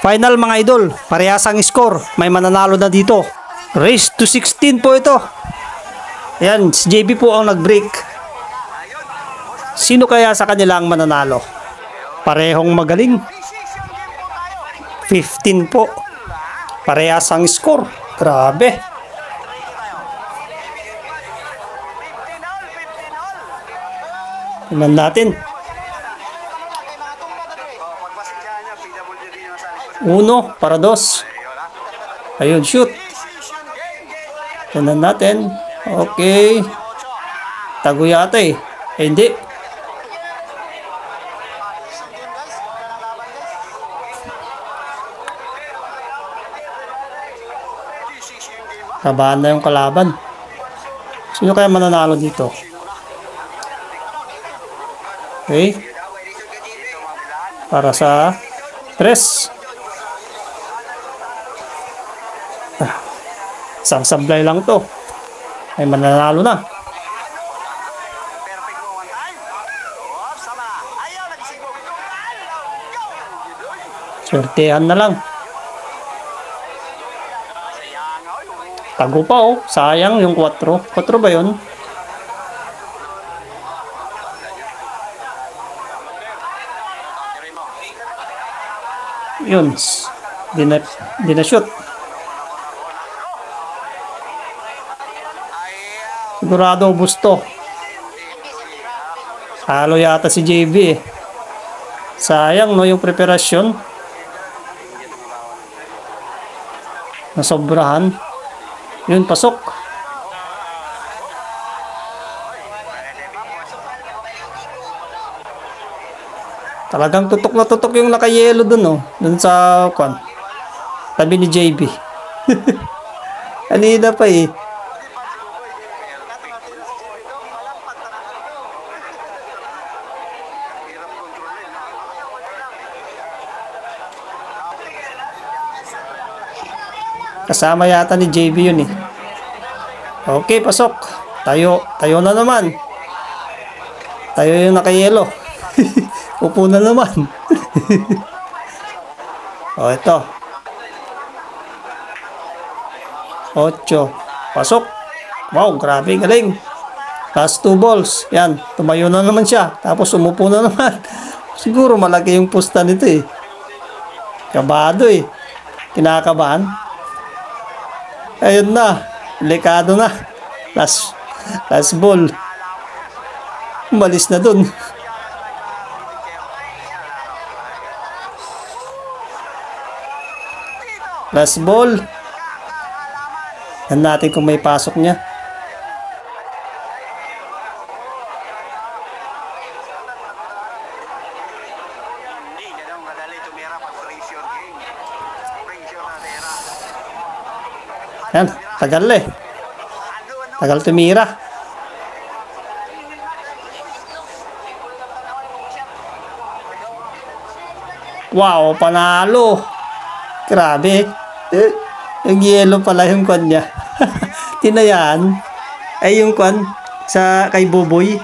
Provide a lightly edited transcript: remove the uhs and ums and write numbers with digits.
Final mga idol, parehas ang score. May mananalo na dito. Race to 16 po ito. Ayan, si JB po ang nag-break. Sino kaya sa kanila ang mananalo? Parehong magaling. 15 po. Parehas ang score. Grabe. Tingnan natin. 1 para 2. Ayun, shoot. Tingnan natin. Okay. Tago yata eh. Hindi. Kabahan na yung kalaban. Sino kaya mananalo dito? Okay. Para sa 3. Isang sablay lang to. Ay mananalo na. Swertehan na lang. Tago pa oh. Sayang yung 4. 4 ba yun? Yun. Di na shoot. Sigurado busto. Halo yata si JB eh. Sayang no yung preparasyon. Nasobrahan. Yun, pasok. Talagang tutok na tutok yung naka-yellow dun oh. Dun sa kwan. Tabi ni JB. Kanina pa eh. Kasama yata ni JB yun eh. Okay, pasok. Tayo na naman. Tayo yung naka-yellow. Upo na naman. O, ito. 8. Pasok. Wow, grabe, galing. Last 2 balls. Yan, tumayo na naman siya. Tapos umupo na naman. Siguro malaki yung pusta nito eh. Kabado eh. Kinakabahan. Ayun na. Delikado na. Last ball. Umalis na dun. Last ball. Yan natin kung may pasok niya. Yan, tagal eh. Tagal tumira. Wow, panalo. Grabe. Yung yellow pala yung kwan niya. Tinayaan. Ay yung kwan sa kay Buboy.